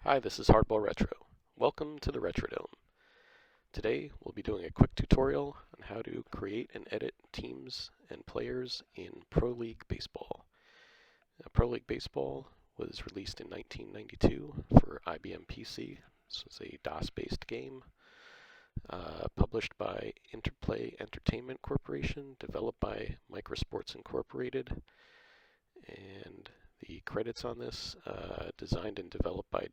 Hi, this is HardballRetro. Welcome to the Retro Dome. Today we'll be doing a quick tutorial on how to create and edit teams and players in Pro League Baseball. Pro League Baseball was released in 1992 for IBM PC. This was a DOS-based game published by Interplay Entertainment Corporation, developed by Microsports Incorporated, and the credits on this, designed and developed by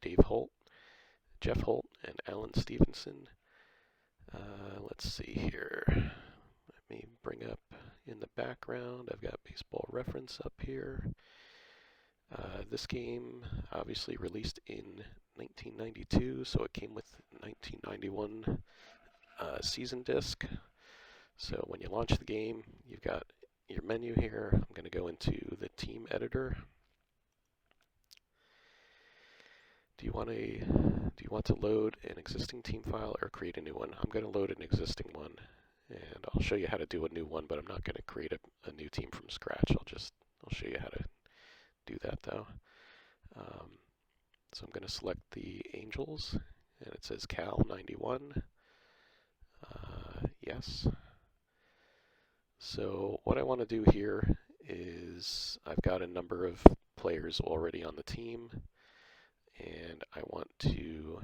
Jeff Holt, and Alan Stevenson. Let's see here. Let me bring up in the background, I've got Baseball Reference up here. This game obviously released in 1992, so it came with 1991 season disc. So when you launch the game, you've got your menu here. I'm going to go into the team editor. Do you want to load an existing team file or create a new one? I'm going to load an existing one, and I'll show you how to do a new one, but I'm not going to create a new team from scratch. I'll show you how to do that though. So I'm going to select the Angels, and it says Cal 91. Yes. So what I want to do here is I've got a number of players already on the team, and I want to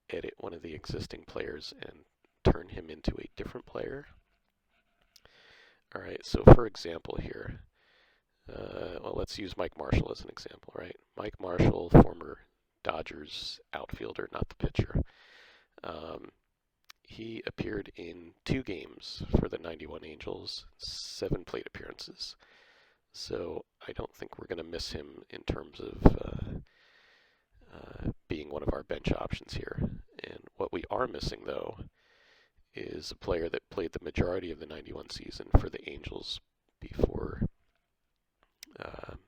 edit one of the existing players and turn him into a different player. Alright, so for example here, well, let's use Mike Marshall as an example, right? Mike Marshall, former Dodgers outfielder, not the pitcher. He appeared in 2 games for the 91 Angels, 7 plate appearances. So I don't think we're going to miss him in terms of being one of our bench options here. And what we are missing, though, is a player that played the majority of the 91 season for the Angels before. I'm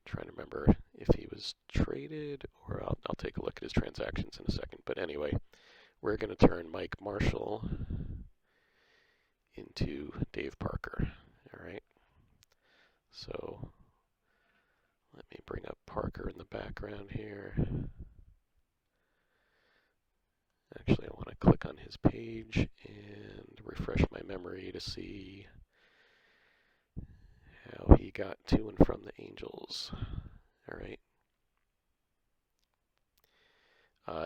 trying to remember if he was traded, or I'll take a look at his transactions in a second. But anyway, we're going to turn Mike Marshall into Dave Parker. All right. So let me bring up Parker in the background here. Actually, I want to click on his page and refresh my memory to see how he got to and from the Angels. All right.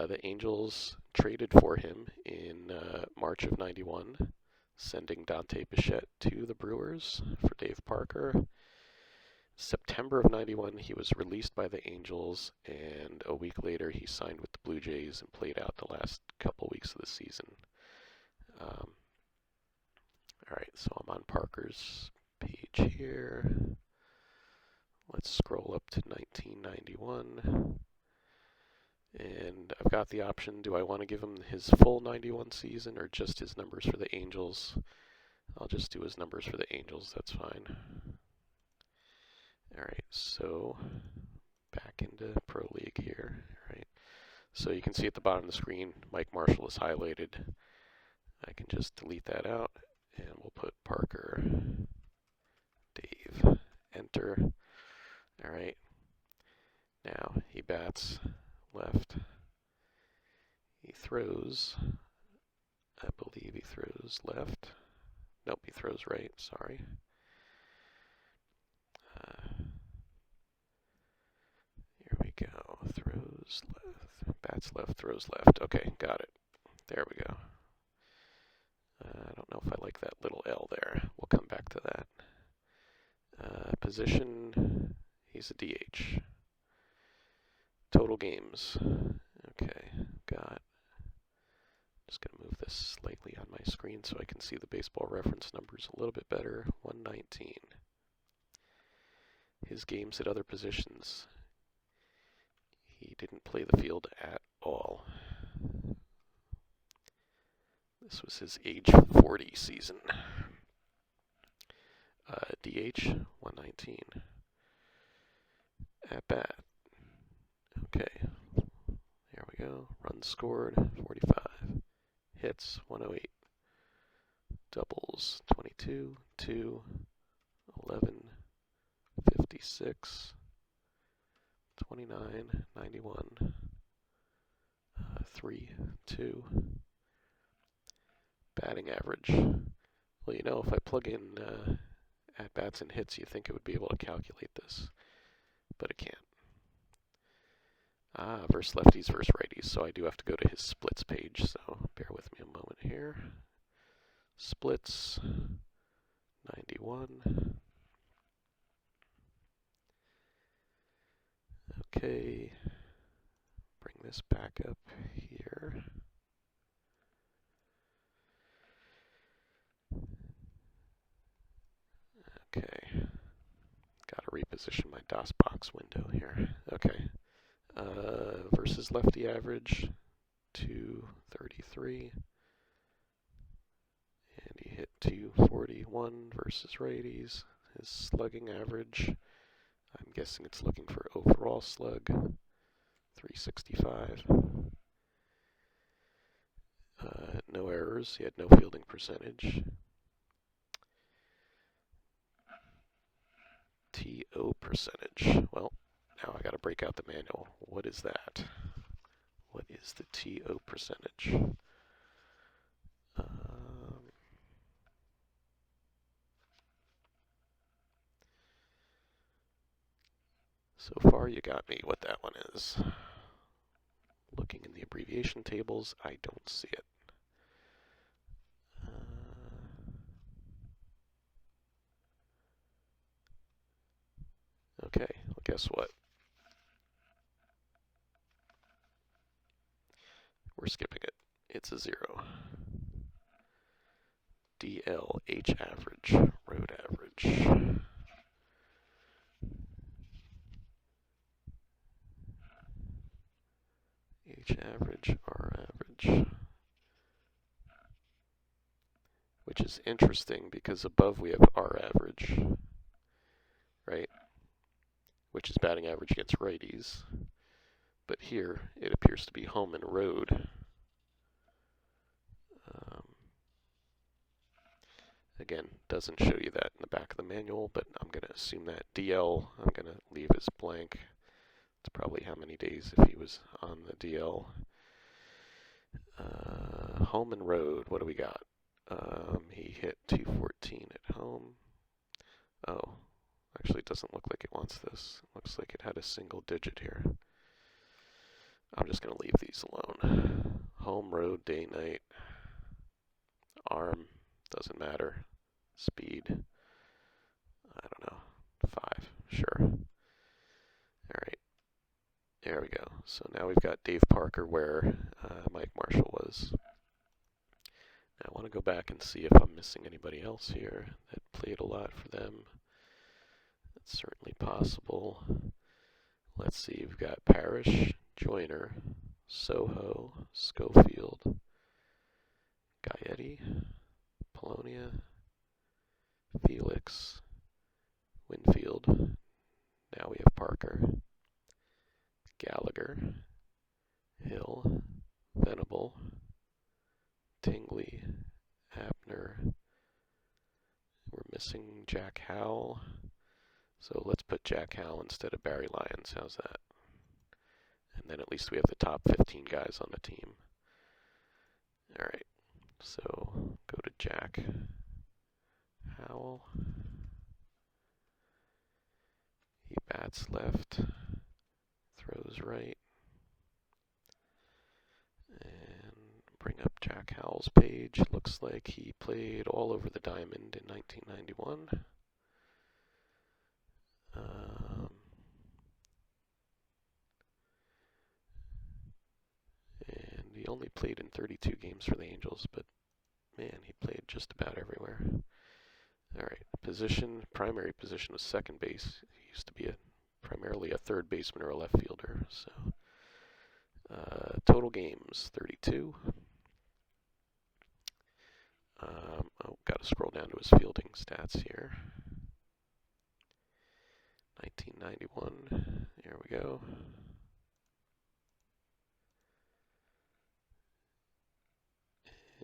The Angels traded for him in March of '91, sending Dante Bichette to the Brewers for Dave Parker. September of '91, he was released by the Angels, and a week later he signed with the Blue Jays and played out the last couple weeks of the season. Alright, so I'm on Parker's page here. Let's scroll up to 1991. And I've got the option, do I want to give him his full 91 season or just his numbers for the Angels? I'll just do his numbers for the Angels, that's fine. Alright, so back into Pro League here. Alright, so you can see at the bottom of the screen, Mike Marshall is highlighted. I can just delete that out, and we'll put Parker, Dave, enter. Alright, now he bats left. He throws, I believe he throws left. Nope, he throws right, sorry. Here we go. Throws left. Bats left, throws left. Okay, got it. There we go. I don't know if I like that little L there. We'll come back to that. Position, he's a DH. Total games. Okay, got. Just going to move this slightly on my screen so I can see the baseball reference numbers a little bit better. 119. His games at other positions. He didn't play the field at all. This was his age 40 season. DH, 119. At bat. Okay. There we go. Runs scored, 45. Hits, 108. Doubles, 22, 2, 11, 56, 29, 91, 32. Batting average. Well, you know, if I plug in at-bats and hits, you think it would be able to calculate this, but it can't. Versus lefties versus righties, so I do have to go to his splits page, so bear with me a moment here. Splits, 91. Okay, bring this back up here. Okay, gotta reposition my DOSBox window here. Okay, versus lefty average, 233. And he hit 241 versus righties. His slugging average, I'm guessing it's looking for overall slug, 365. No errors, he had no fielding percentage. TO percentage. Well, now I gotta break out the manual. What is that? What is the TO percentage? So far you got me what that one is. Looking in the abbreviation tables, I don't see it. Okay, well, guess what? We're skipping it. It's a 0. DL, H average, road average. H average, R average. Which is interesting because above we have R average, right? Which is batting average against righties. But here it appears to be home and road. Again, doesn't show you that in the back of the manual, but I'm going to assume that DL, I'm going to leave as blank. It's probably how many days if he was on the DL. Home and road, what do we got? He hit 214 at home. Oh, actually it doesn't look like it wants this. It looks like it had a single digit here. I'm just going to leave these alone. Home, road, day, night. Arm, doesn't matter. Speed, I don't know, 5, sure. Alright, there we go. So now we've got Dave Parker where Mike Marshall was. Now I want to go back and see if I'm missing anybody else here that played a lot for them. That's certainly possible. Let's see, we've got Parrish, Joyner, Soho, Schofield, Gaetti, Polonia, Felix, Winfield. Now we have Parker, Gallagher, Hill, Venable, Tingley, Abner. We're missing Jack Howell. So let's put Jack Howell instead of Barry Lyons. How's that? And then at least we have the top 15 guys on the team. Alright, so go to Jack Howell. He bats left, throws right. And bring up Jack Howell's page. Looks like he played all over the diamond in 1991. And he only played in 32 games for the Angels, but man, he played just about everywhere. Alright, position, primary position was second base. He used to be primarily a third baseman or a left fielder. So total games, 32. Got to scroll down to his fielding stats here. 1991, here we go.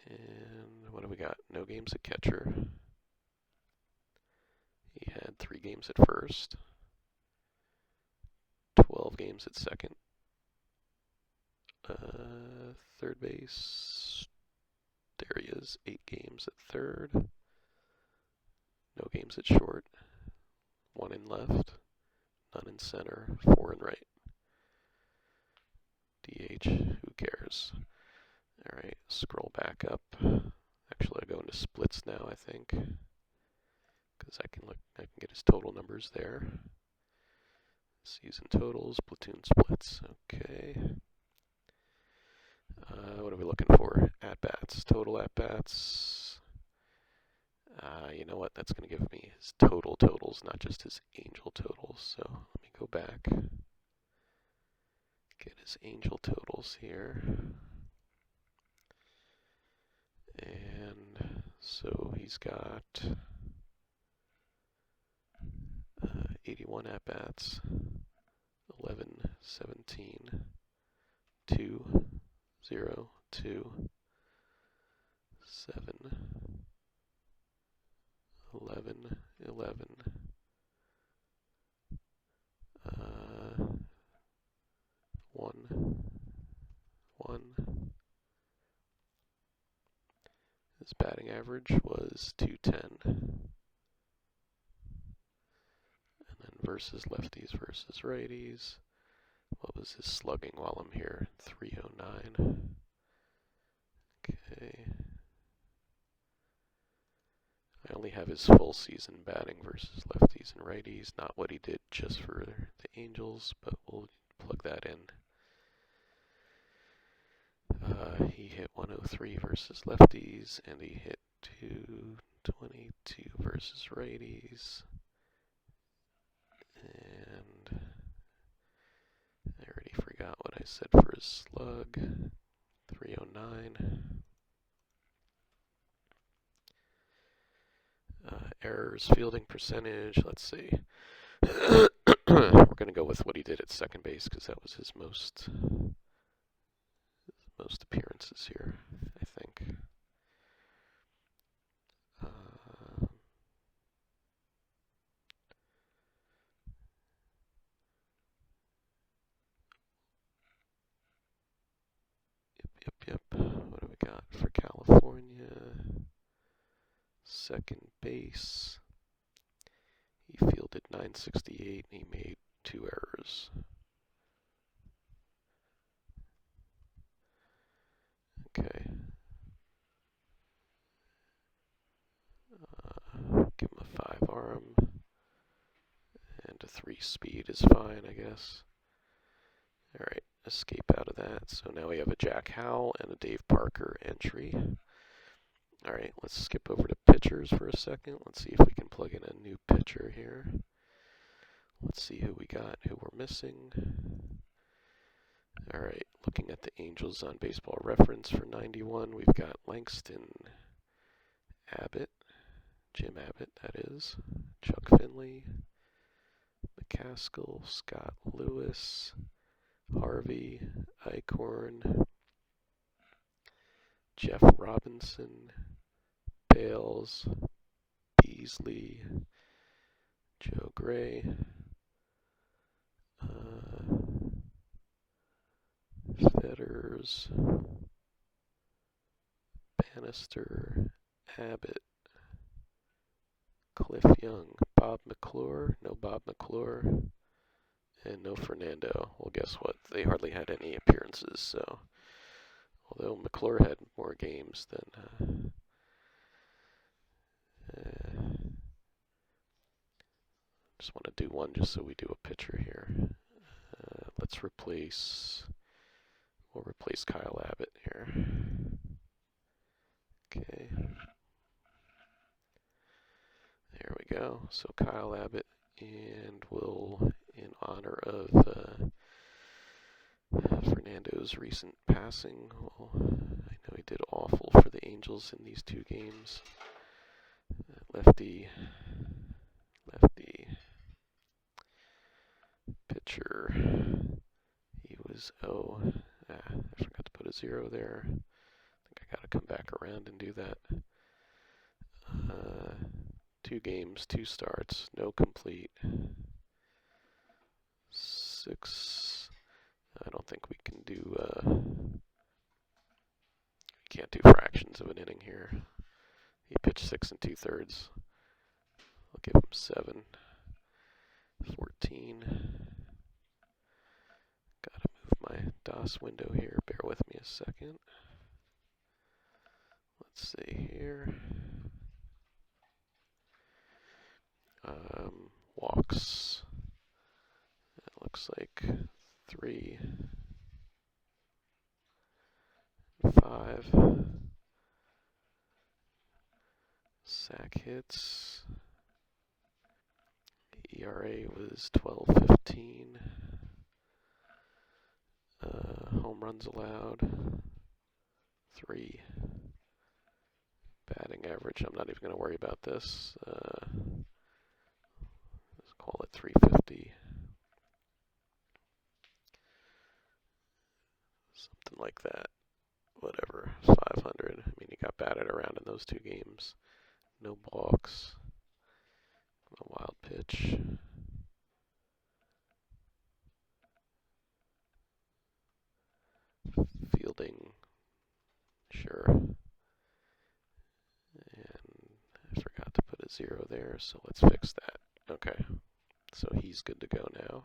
And what do we got? No games at catcher. He had 3 games at first, 12 games at second, third base. There he is, 8 games at third. No games at short. 1 in left, none in center, 4 in right. DH, who cares? Alright, scroll back up. Actually, I go into splits now, I think, because I can get his total numbers there. Season totals, platoon splits. Okay. What are we looking for? At-bats. Total at-bats. You know what? That's going to give me his total totals, not just his angel totals. So let me go back. Get his angel totals here. And so he's got 81 at-bats, 11, 17, 2, 0, 2, 7, 11, 11, 1, 1. His batting average was 210. And then versus lefties versus righties. What was his slugging while I'm here? 309. Okay. I only have his full season batting versus lefties and righties, not what he did just for the Angels, but we'll plug that in. He hit 103 versus lefties, and he hit 222 versus righties. And I already forgot what I said for his slug. 309. Errors, fielding percentage, let's see. We're going to go with what he did at second base because that was his most appearances here, I think. Yep. What do we got for California? Second base. He fielded 968 and he made 2 errors. Okay. Give him a 5 arm. And a 3 speed is fine, I guess. Alright, escape out of that. So now we have a Jack Howell and a Dave Parker entry. Alright, let's skip over to pitchers for a second. Let's see if we can plug in a new pitcher here. Let's see who we got, who we're missing. Alright, looking at the Angels on Baseball Reference for 91, we've got Langston Abbott, Jim Abbott, that is, Chuck Finley, McCaskill, Scott Lewis, Harvey, Eichhorn, Jeff Robinson, Bales, Beasley, Joe Gray, Fetters, Bannister, Abbott, Cliff Young, Bob McClure, no Bob McClure, and no Fernando. Well, guess what? They hardly had any appearances, so although McClure had more games than just want to do one just so we do a pitcher here. We'll replace Kyle Abbott here. Okay. There we go. So Kyle Abbott, and we'll, in honor of Fernando's recent passing, well, I know he did awful for the Angels in these 2 games. Lefty pitcher. He was I forgot to put a 0 there. I think I gotta come back around and do that. 2 games, 2 starts, no complete. 6. I don't think we can do can't do fractions of an inning here. He pitched 6 2/3. I'll give him 7. 14. Gotta move my DOS window here. Bear with me a second. Let's see here. Walks. It looks like 3, 5. Sack hits. ERA was 12.15. Home runs allowed 3. Batting average, I'm not even going to worry about this. Let's call it 350. Something like that. Whatever. 500. I mean, he got batted around in those 2 games. No balks. A wild pitch. Fielding. Sure. And I forgot to put a 0 there, so let's fix that. Okay. So he's good to go now.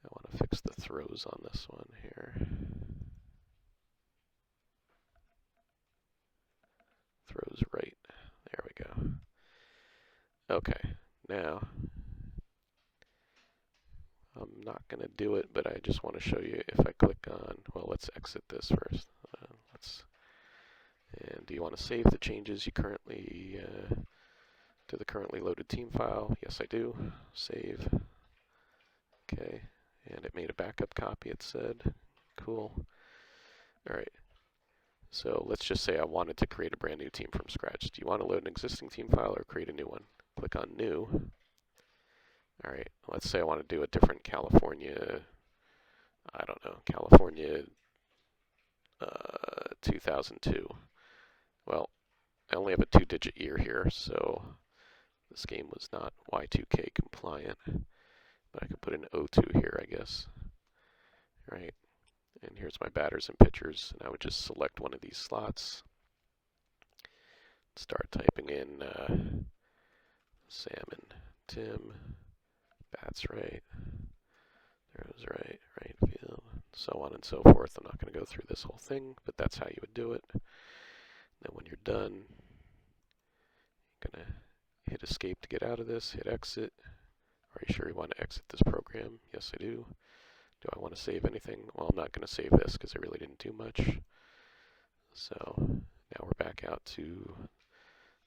I want to fix the throws on this one here. Throws right. There we go. Okay, now I'm not going to do it, but I just want to show you if I click on, well, let's exit this first. And do you want to save the changes you currently, to the currently loaded team file? Yes, I do. Save. Okay, and it made a backup copy, it said. Cool. All right. So let's just say I wanted to create a brand new team from scratch. Do you want to load an existing team file or create a new one? Click on New. All right, let's say I want to do a different California, I don't know, California 2002. Well, I only have a 2-digit year here, so this game was not Y2K compliant. But I could put in 02 here, I guess. All right. And here's my batters and pitchers, and I would just select one of these slots. Start typing in Sam and Tim, bats right, throws right, right field, so on and so forth. I'm not going to go through this whole thing, but that's how you would do it. Then when you're done, you're going to hit escape to get out of this, hit exit. Are you sure you want to exit this program? Yes, I do. Do I want to save anything? Well, I'm not going to save this because I really didn't do much. So now we're back out to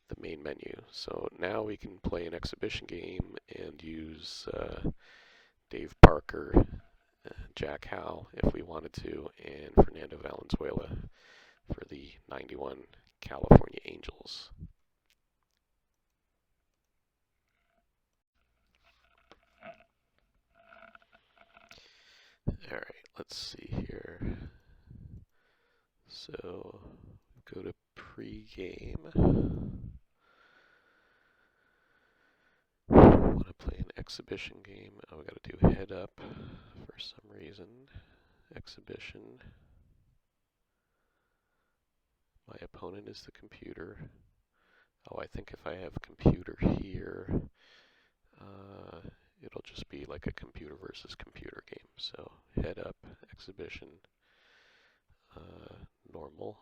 the main menu. So now we can play an exhibition game and use Dave Parker, Jack Howell if we wanted to, and Fernando Valenzuela for the 91 California Angels. Alright, let's see here. So, go to pre-game. We want to play an exhibition game. Oh, we got to do head up for some reason. Exhibition. My opponent is the computer. Oh, I think if I have computer here, it'll just be like a computer versus computer game. So head up, exhibition, normal,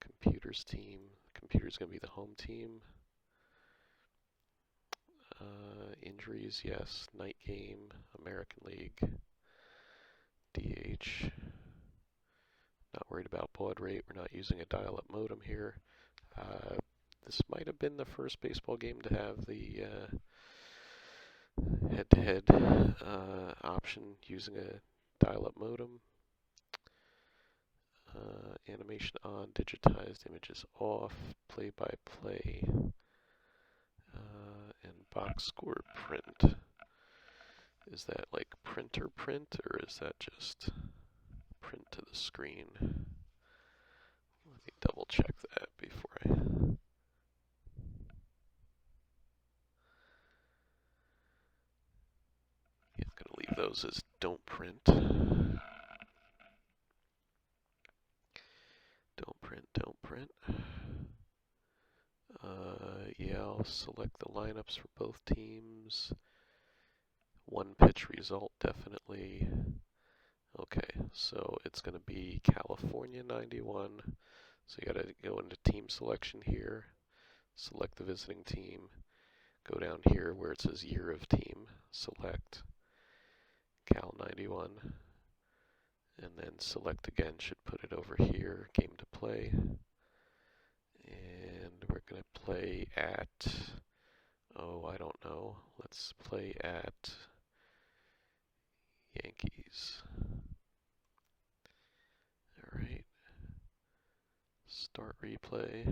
computer's team. Computer's going to be the home team. Injuries, yes. Night game, American League, DH. Not worried about baud rate. We're not using a dial-up modem here. This might have been the first baseball game to have the head-to-head option using a dial-up modem. Animation on, digitized images off, play-by-play, and box score print. Is that like printer print, or is that just print to the screen? Let me double check that before I... those is don't print. Don't print, don't print. Yeah, I'll select the lineups for both teams. One pitch result, definitely. Okay, so it's going to be California 91. So you got to go into team selection here, select the visiting team, go down here where it says year of team, select Cal 91, and then select again, should put it over here, game to play. And we're going to play at, oh, I don't know, let's play at Yankees. Alright, start replay.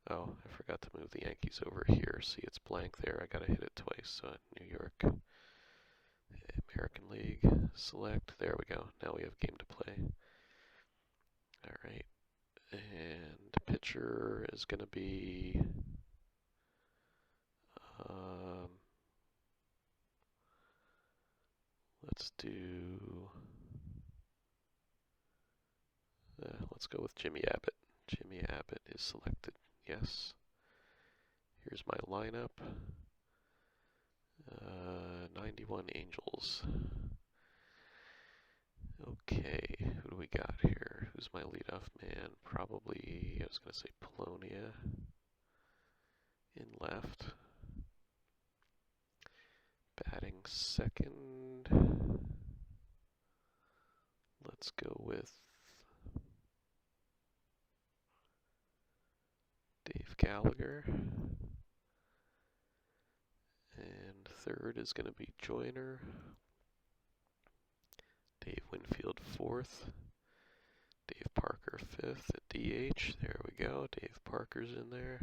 Oh, I forgot to move the Yankees over here. See, it's blank there. I gotta hit it twice. So New York, American League, select. There we go. Now we have game to play. Alright, and pitcher is gonna be let's do, let's go with Jimmy Abbott. Jimmy Abbott is selected. Yes. Here's my lineup. 91 Angels. Okay, who do we got here? Who's my leadoff man? Probably, I was going to say Polonia in left. Batting second. Let's go with Dave Gallagher. And third is going to be Joyner. Dave Winfield fourth. Dave Parker fifth at DH. There we go. Dave Parker's in there.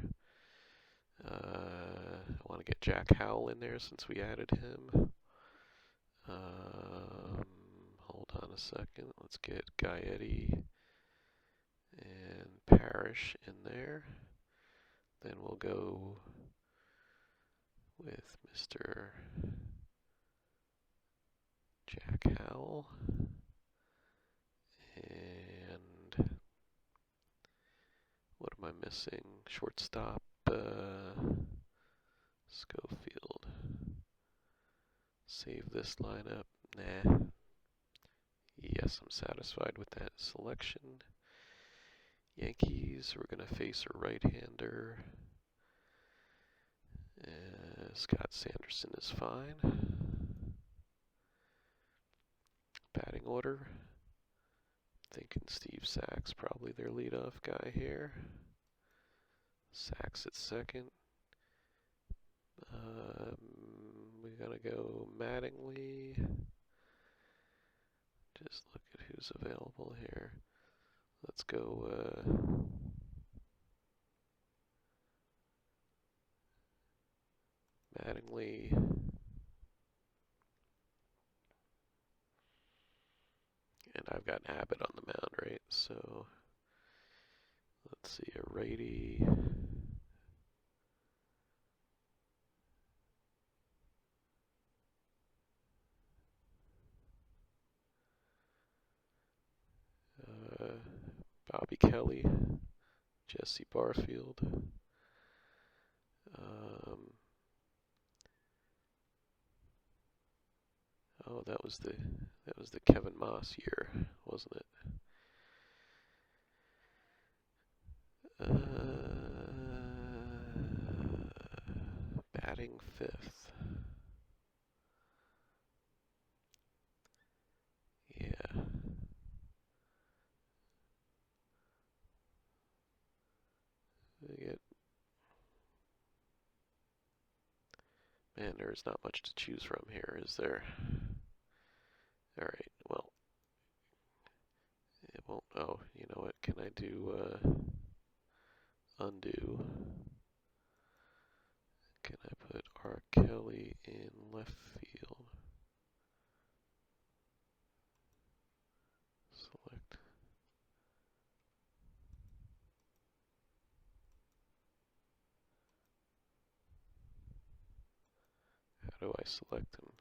I want to get Jack Howell in there since we added him. Hold on a second. Let's get Gaetti and Parrish in there. Then we'll go with Mr. Jack Howell. And what am I missing? Shortstop, Schofield. Save this lineup. Nah. Yes, I'm satisfied with that selection. Yankees, we're going to face a right-hander. Scott Sanderson is fine. Batting order. Thinking Steve Sachs, probably their leadoff guy here. Sachs at second. We're going to go Mattingly. Just look at who's available here. Let's go Mattingly. And I've got Abbott on the mound, right? So let's see, a righty. Bobby Kelly, Jesse Barfield. Oh, that was the Kevin Moss year, wasn't it? Batting fifth. Yeah. Man, there's not much to choose from here, is there? Alright, well, it won't, oh, you know what, can I do, undo? Can I put R. Kelly in left field? Select. do I select him?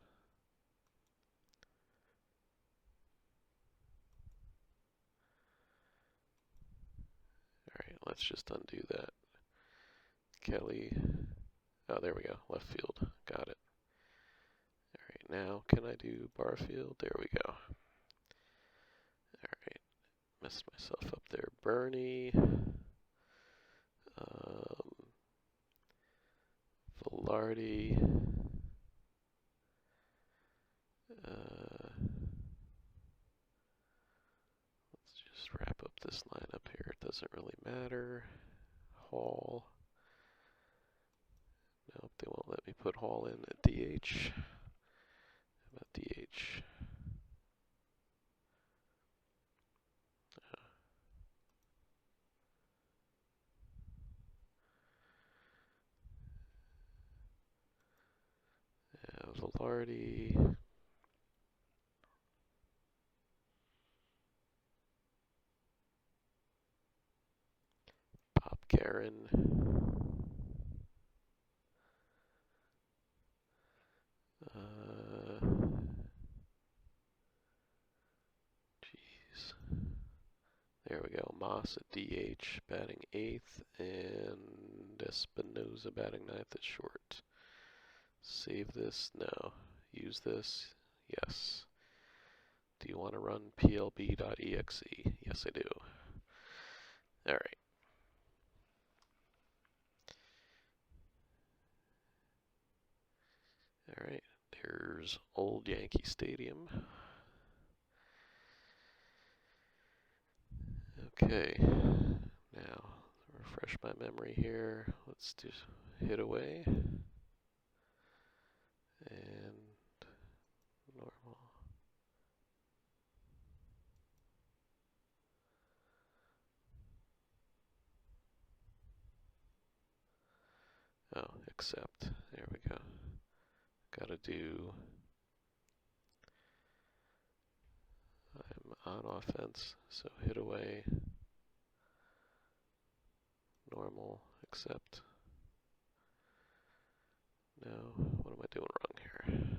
Alright, let's just undo that. Kelly. Oh, there we go. Left field. Got it. Alright, now can I do Barfield? There we go. Alright, messed myself up there. Bernie. Velarde. Let's just wrap up this lineup here. It doesn't really matter. Hall. Nope, they won't let me put Hall in at DH. How about DH? Velarde. Bob Guerin. Jeez. There we go. Moss at DH, batting 8th, and Espinoza batting 9th at short. Save this? No. Use this? Yes. Do you want to run plb.exe? Yes, I do. Alright. Alright, there's Old Yankee Stadium. Okay, now refresh my memory here. Let's just hit away. And normal. Oh, accept. There we go. Gotta do. I'm on offense, so hit away. Normal, accept. No, what am I doing wrong here?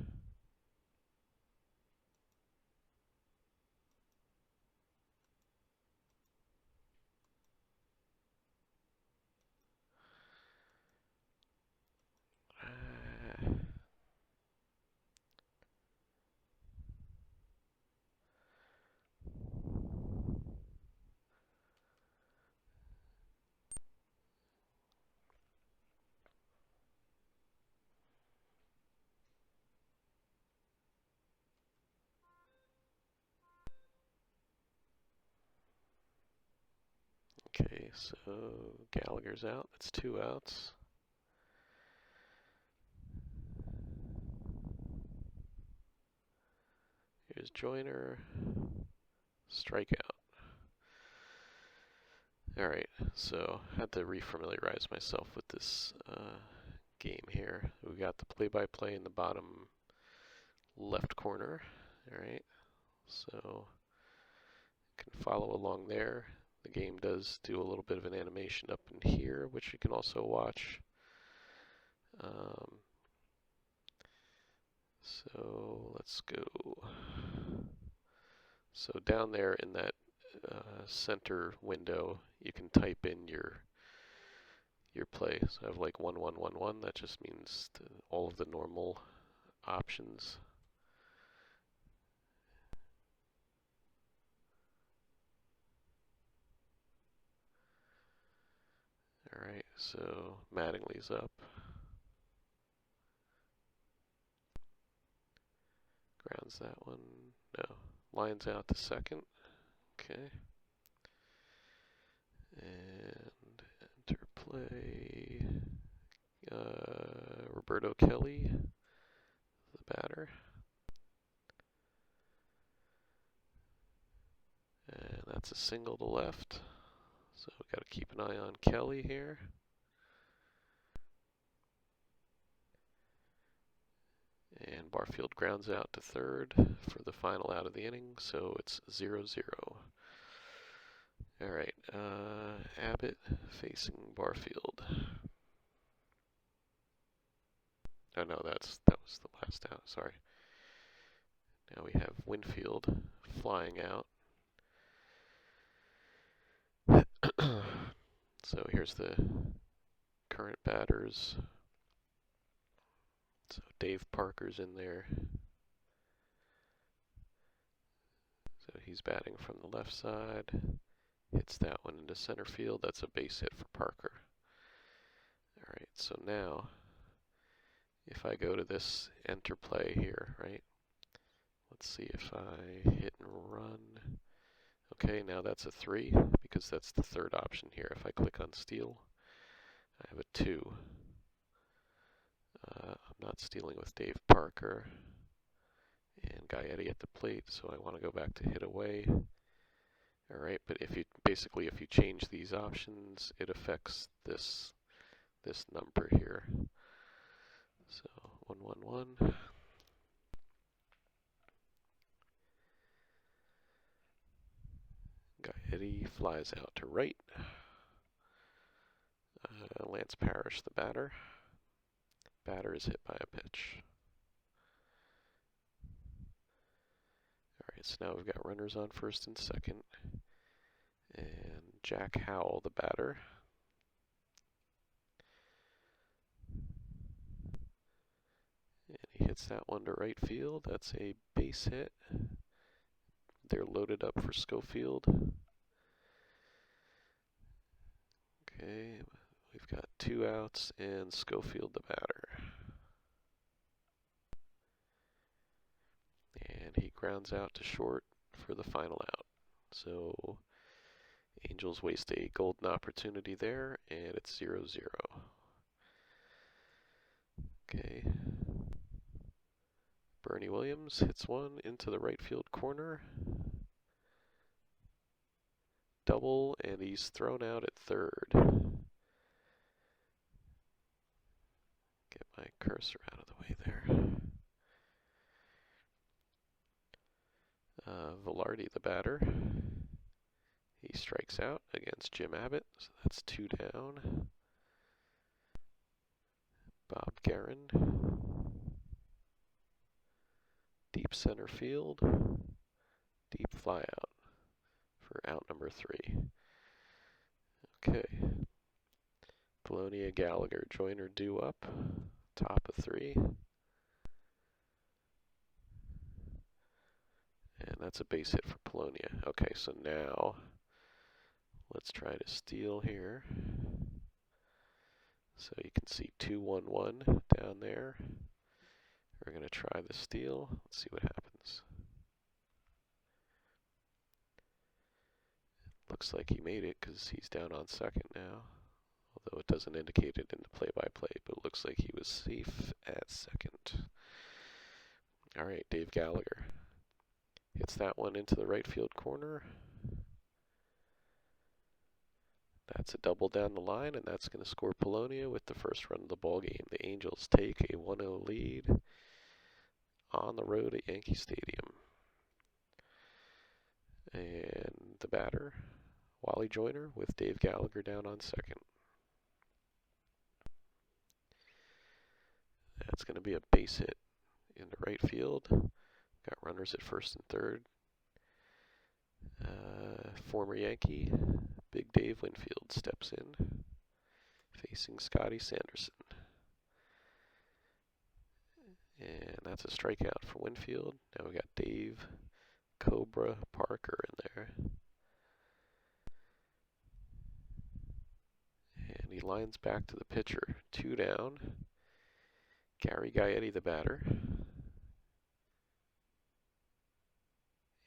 Okay, so Gallagher's out. That's 2 outs. Here's Joyner. Strikeout. Alright, so I had to refamiliarize myself with this game here. We got the play-by-play in the bottom left corner. Alright, so you can follow along there. The game does do a little bit of an animation up in here, which you can also watch. So let's go. So down there in that center window, you can type in your play. So I have like 1111. That just means all of the normal options. Alright, so Mattingly's up. Grounds that one. No. Lines out to second. Okay. And enter play. Roberto Kelly, the batter. And that's a single to left. So we've got to keep an eye on Kelly here. And Barfield grounds out to third for the final out of the inning, so it's 0-0. Alright, Abbott facing Barfield. Oh no, that was the last out. Sorry. Now we have Winfield flying out. So here's the current batters. So Dave Parker's in there. So he's batting from the left side. Hits that one into center field. That's a base hit for Parker. Alright, so now if I go to this enter play here, right? Let's see if I hit and run. Okay, now that's a 3 because that's the third option here. If I click on steal, I have a 2. I'm not stealing with Dave Parker and Gaetti at the plate, so I want to go back to hit away. Alright, but if you change these options, it affects this number here. So 111. Gaetti flies out to right. Lance Parrish, the batter. Batter is hit by a pitch. Alright, so now we've got runners on first and second. And Jack Howell, the batter. And he hits that one to right field. That's a base hit. They're loaded up for Schofield. Okay, we've got 2 outs and Schofield, the batter. And he grounds out to short for the final out. So Angels waste a golden opportunity there, and it's 0-0. Okay. Bernie Williams hits one into the right field corner. Double, and he's thrown out at third. Get my cursor out of the way there. Velarde, the batter. He strikes out against Jim Abbott, so that's 2 down. Bob Guerin. Deep center field. Deep fly out for out number 3. Okay. Polonia, Gallagher, Joyner due up. Top of 3. And that's a base hit for Polonia. Okay, so now let's try to steal here. So you can see 2-1-1 down there. We're going to try the steal. Let's see what happens. Looks like he made it because he's down on second now. Although it doesn't indicate it in the play-by-play, but it looks like he was safe at second. Alright, Dave Gallagher hits that one into the right field corner. That's a double down the line, and that's going to score Polonia with the first run of the ball game. The Angels take a 1-0 lead on the road at Yankee Stadium. And the batter, Wally Joyner, with Dave Gallagher down on second. That's going to be a base hit into right field. Got runners at first and third. Former Yankee, Big Dave Winfield, steps in, facing Scotty Sanderson. And that's a strikeout for Winfield. Now we got Dave Cobra Parker in there. And he lines back to the pitcher. 2 down. Gary Gaetti, the batter.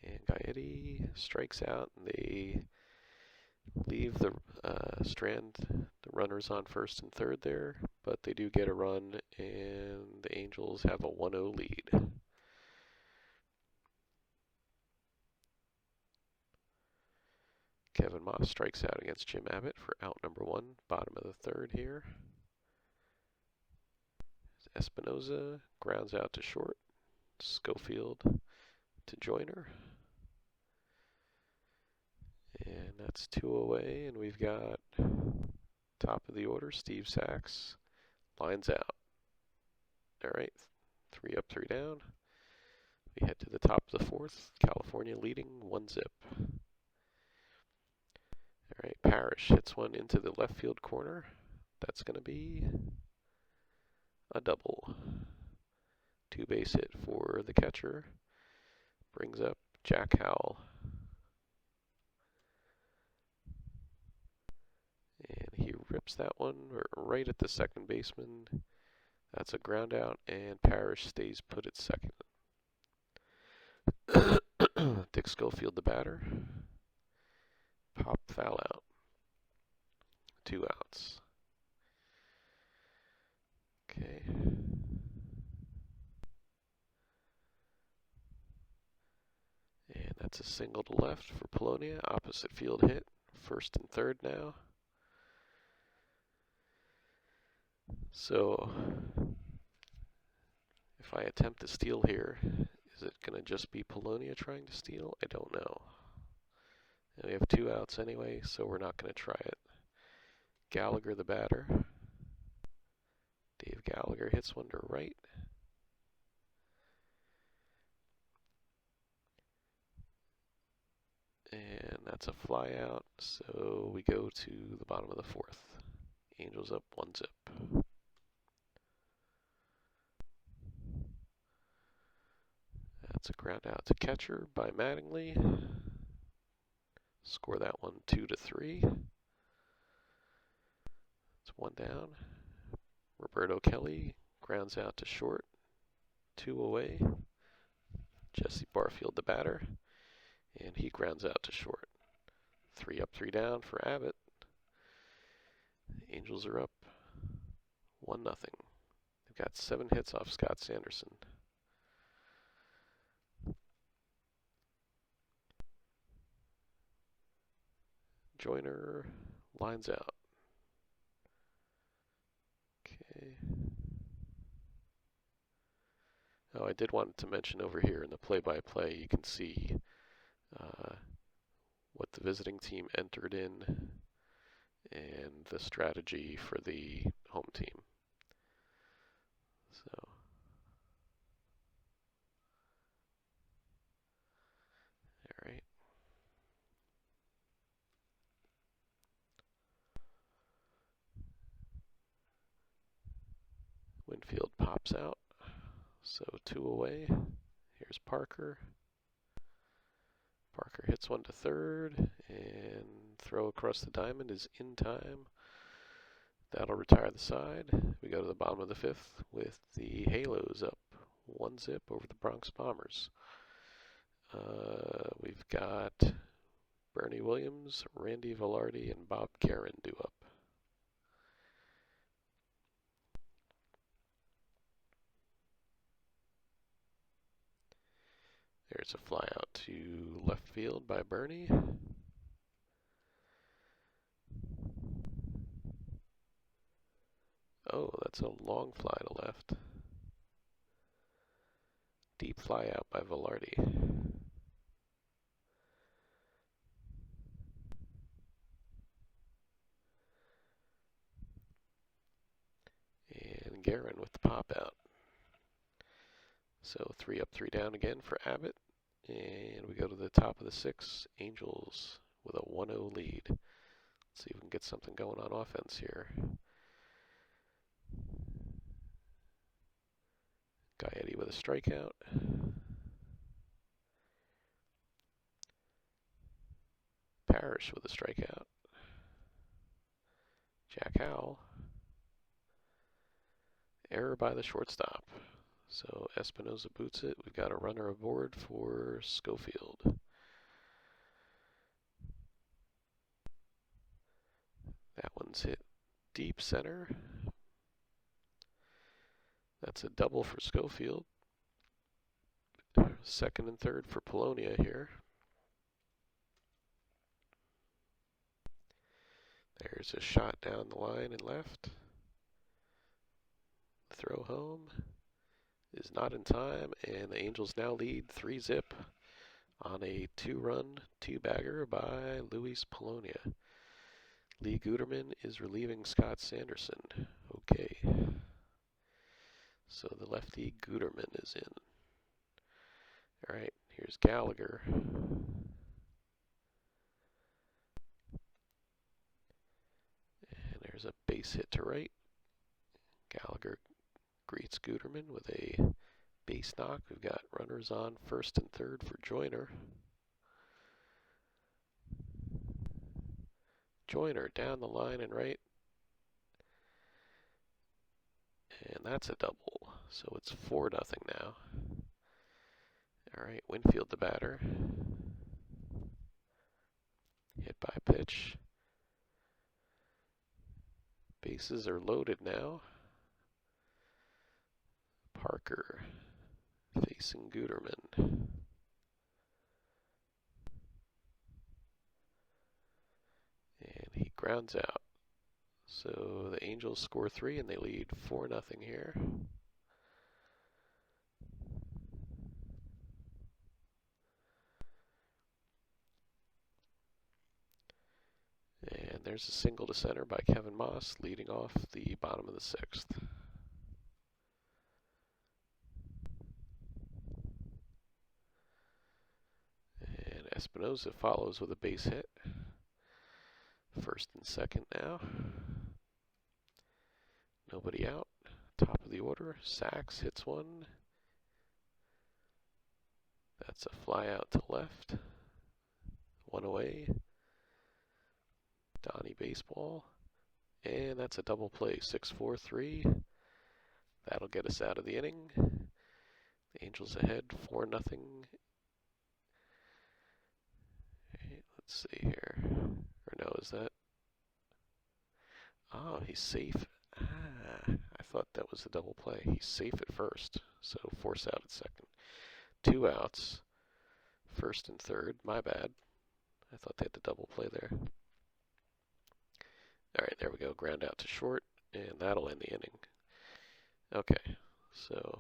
And Gaetti strikes out, and they leave the the runners on first and third there, but they do get a run, and the Angels have a 1-0 lead. Kevin Moss strikes out against Jim Abbott for out number 1, bottom of the third here. Espinoza grounds out to short. Schofield to Joyner. And that's 2 away, and we've got top of the order, Steve Sachs lines out. All right, 3 up, 3 down. We head to the top of the fourth. California leading 1-zip. All right, Parrish hits one into the left field corner. That's going to be a double. 2-base hit for the catcher. Brings up Jack Howell. And he rips that one right at the second baseman. That's a ground out, and Parrish stays put at second. Dick Schofield, the batter. Pop, foul out. 2 outs. Okay. And that's a single to left for Polonia. Opposite field hit. First and third now. So, if I attempt to steal here, is it going to just be Polonia trying to steal? I don't know. And we have 2 outs anyway, so we're not going to try it. Gallagher, the batter. Dave Gallagher hits one to right. And that's a fly out, so we go to the bottom of the fourth. Angels up 1-zip. That's a ground out to catcher by Mattingly. Score that one 2-3. It's 1 down. Roberto Kelly grounds out to short. 2 away. Jesse Barfield, the batter. And he grounds out to short. 3 up, 3 down for Abbott. Angels are up 1-0. They've got 7 hits off Scott Sanderson. Joyner lines out. Okay. Oh, I did want to mention over here in the play-by-play, you can see what the visiting team entered in and the strategy for the home team. So, all right. Winfield pops out, so 2 away. Here's Parker. Parker hits one to third, and throw across the diamond is in time. That'll retire the side. We go to the bottom of the fifth with the Halos up 1-zip over the Bronx Bombers. We've got Bernie Williams, Randy Velarde, and Bob Guerin due up. There's a fly out to left field by Bernie. Oh, that's a long fly to left. Deep fly out by Velarde. And Guerin with the pop out. So 3 up, 3 down again for Abbott. And we go to the top of the 6th. Angels with a 1-0 lead. Let's see if we can get something going on offense here. Gaetti with a strikeout. Parrish with a strikeout. Jack Howell. Error by the shortstop. So Espinosa boots it. We've got a runner aboard for Schofield. That one's hit deep center. That's a double for Schofield. Second and third for Polonia here. There's a shot down the line and left. Throw home is not in time, and the Angels now lead 3-zip on a 2-run 2-bagger by Luis Polonia. Lee Guterman is relieving Scott Sanderson. Okay. So the lefty Guterman is in. All right, here's Gallagher. And there's a base hit to right. Gallagher greets Guterman with a base knock. We've got runners on first and third for Joyner. Joyner down the line and right. And that's a double. So it's 4-0 now. All right, Winfield the batter. Hit by pitch. Bases are loaded now. Parker facing Guterman. And he grounds out. So the Angels score 3 and they lead 4-0 here. And there's a single to center by Kevin Moss, leading off the bottom of the 6th. And Espinosa follows with a base hit. First and second now. Nobody out. Top of the order. Sachs hits one. That's a fly out to left. One away. Donnie baseball. And that's a double play. 6-4-3. That'll get us out of the inning. The Angels ahead 4-0. Let's see here. Or no, is that? Oh, he's safe. I thought that was a double play. He's safe at first, so force out at second. 2 outs, first and third. My bad. I thought they had the double play there. All right, there we go. Ground out to short, and that'll end the inning. Okay, so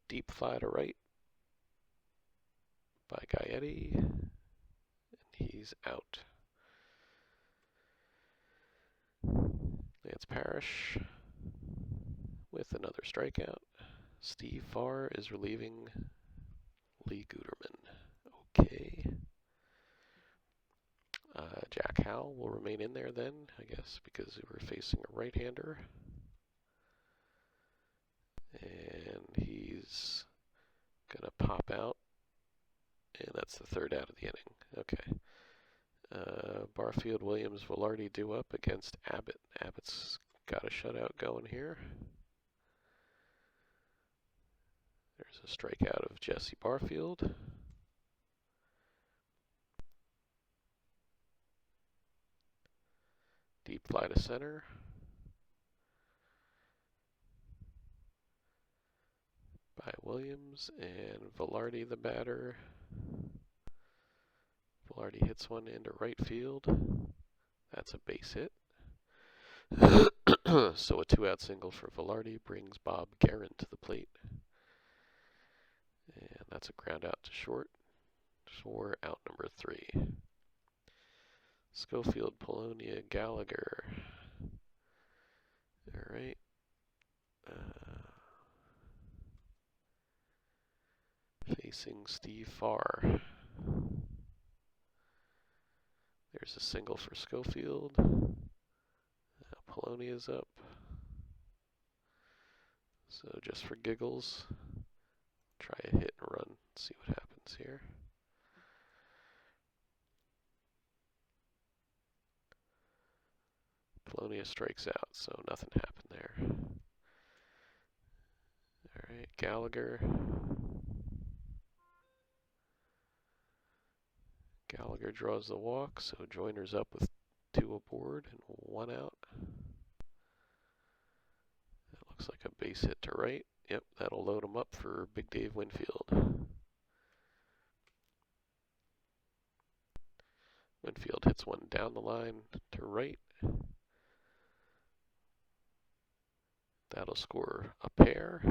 deep fly to right by Gaetti, and he's out. Lance Parrish with another strikeout. Steve Farr is relieving Lee Guterman. Okay. Jack Howell will remain in there then, I guess, because we're facing a right-hander. And he's going to pop out. And that's the 3rd out of the inning. Okay. Barfield, Williams, Velarde due up against Abbott. Abbott's got a shutout going here. There's a strikeout of Jesse Barfield. Deep fly to center. By Williams, and Velarde the batter. Velarde hits one into right field. That's a base hit. So a 2-out single for Velarde brings Bob Guerin to the plate. And that's a ground out to short for out number 3. Schofield, Polonia, Gallagher. All right. Facing Steve Farr. There's a single for Schofield. Polonia's up. So just for giggles, try a hit and run, see what happens here. Polonia strikes out, so nothing happened there. All right, Gallagher. Gallagher draws the walk, so Joyner's up with 2 aboard and 1 out. That looks like a base hit to right. Yep, that'll load him up for Big Dave Winfield. Winfield hits one down the line to right. That'll score a pair.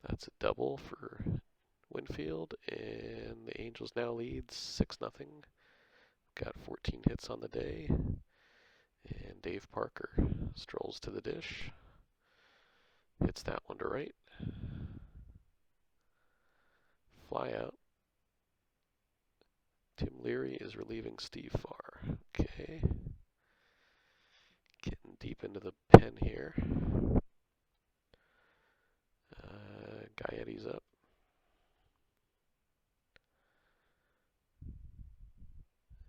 That's a double for Winfield, and the Angels now lead 6-0. Got 14 hits on the day. And Dave Parker strolls to the dish, hits that one to right, fly out. Tim Leary is relieving Steve Farr. Okay. Getting deep into the pen here. Gaietti's up.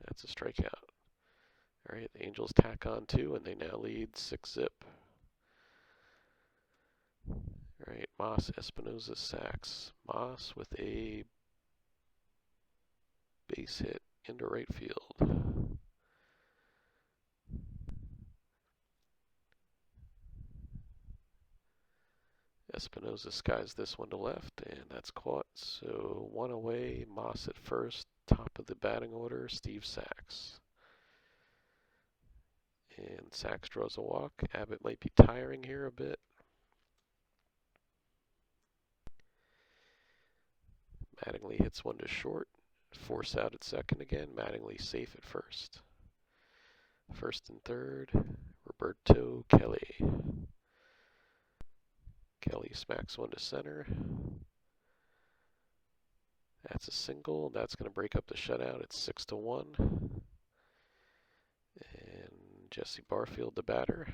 That's a strikeout. All right, the Angels tack on 2, and they now lead 6-zip. All right, Moss, Espinoza, sacks. Moss with a base hit into right field. Espinoza skies this one to left, and that's caught. So 1 away, Moss at first, top of the batting order, Steve Sachs. And Sachs draws a walk. Abbott might be tiring here a bit. Mattingly hits one to short. Force out at second again. Mattingly safe at first. First and third, Roberto Kelly. Kelly smacks one to center. That's a single. That's going to break up the shutout. It's 6-1. And Jesse Barfield, the batter,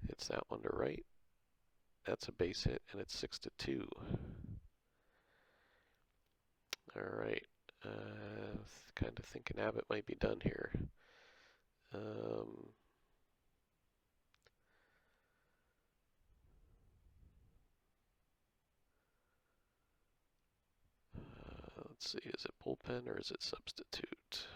hits that one to right. That's a base hit, and it's 6-2. All right. Kind of thinking Abbott might be done here. Let's see, is it bullpen or is it substitute?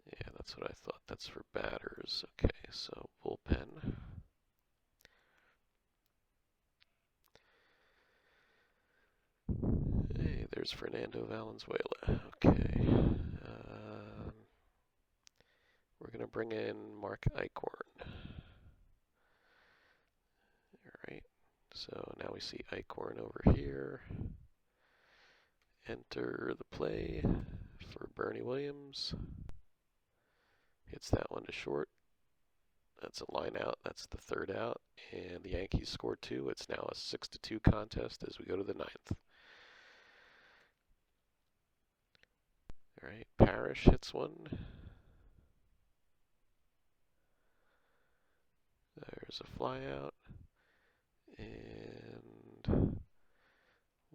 Yeah, that's what I thought. That's for batters. Okay, so bullpen. Hey, there's Fernando Valenzuela. Okay. We're going to bring in Mark Eichhorn. Alright, so now we see Eichhorn over here. Enter the play for Bernie Williams. Hits that one to short. That's a line out. That's the third out. And the Yankees score 2. It's now a 6-2 contest as we go to the 9th. All right, Parrish hits one. There's a fly out. And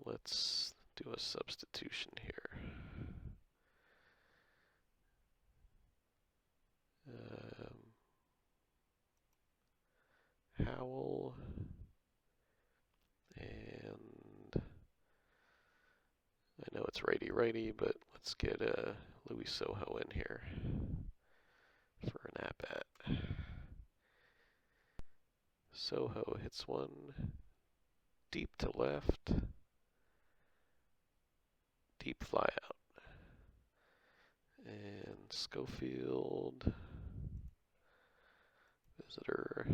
let's do a substitution here. Howell and I know it's righty-righty, but let's get Louis Soho in here for an at-bat. Soho hits one deep to left, deep fly out. And Schofield, visitor,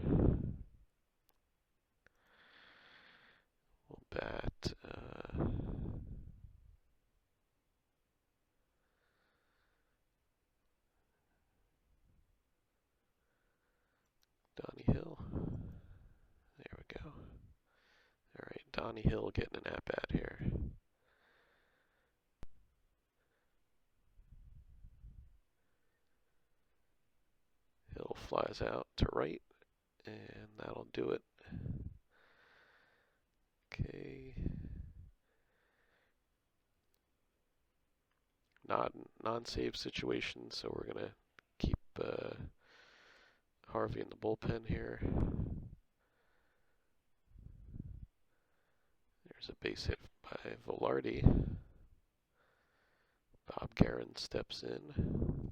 will bat. Donnie Hill. There we go. All right, Donnie Hill getting an at-bat here. Hill flies out to right, and that'll do it. Okay. Non-save situation, so we're going to keep Harvey in the bullpen here. There's a base hit by Velarde. Bob Guerin steps in.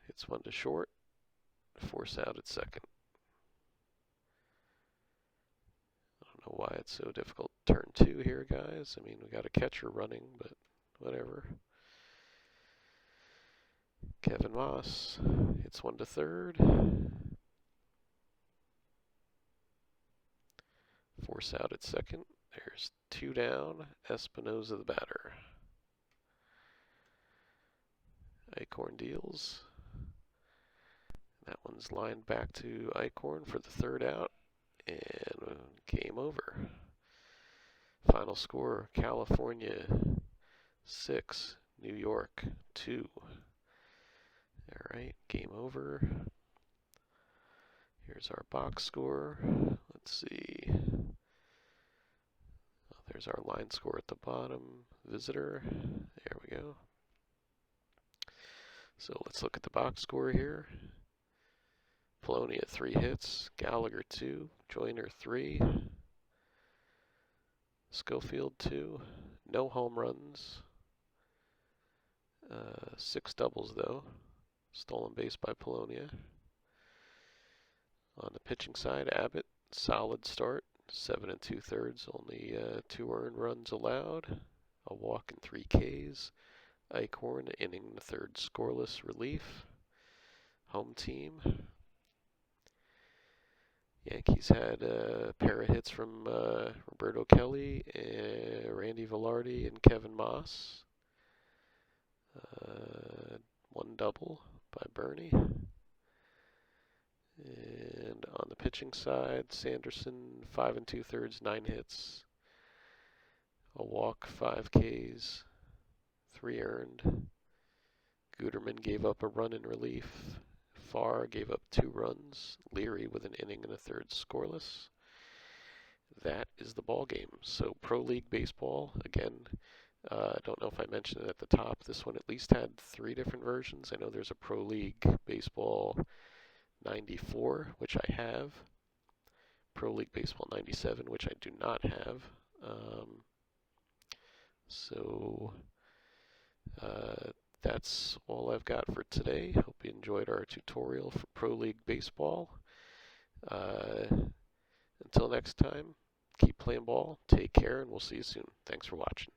Hits one to short. Force out at second. I don't know why it's so difficult. Turn 2 here, guys. I mean, we got a catcher running, but whatever. Kevin Moss hits one to third. Force out at second. There's 2 down. Espinoza the batter. Acorn deals. That one's lined back to Acorn for the 3rd out. And game over. Final score, California 6, New York 2. Alright, game over. Here's our box score. Let's see. There's our line score at the bottom. Visitor. There we go. So let's look at the box score here. Polonia 3 hits, Gallagher 2, Joyner 3, Schofield 2, no home runs, 6 doubles though, stolen base by Polonia. On the pitching side, Abbott, solid start, 7 2/3, only 2 earned runs allowed, a walk and 3 Ks. Acorn, inning the 3rd scoreless relief. Home team. Yankees had a pair of hits from Roberto Kelly, Randy Velarde, and Kevin Moss. 1 double by Bernie. And on the pitching side, Sanderson, 5 2/3, 9 hits, a walk, 5 Ks, 3 earned. Guterman gave up a run in relief. Farr gave up 2 runs. Leary with an inning and a 3rd scoreless. That is the ball game. So Pro League Baseball, again, I don't know if I mentioned it at the top. This one at least had 3 different versions. I know there's a Pro League Baseball 94, which I have. Pro League Baseball 97, which I do not have. That's all I've got for today. Hope you enjoyed our tutorial for Pro League Baseball. Until next time, keep playing ball, take care, and we'll see you soon. Thanks for watching.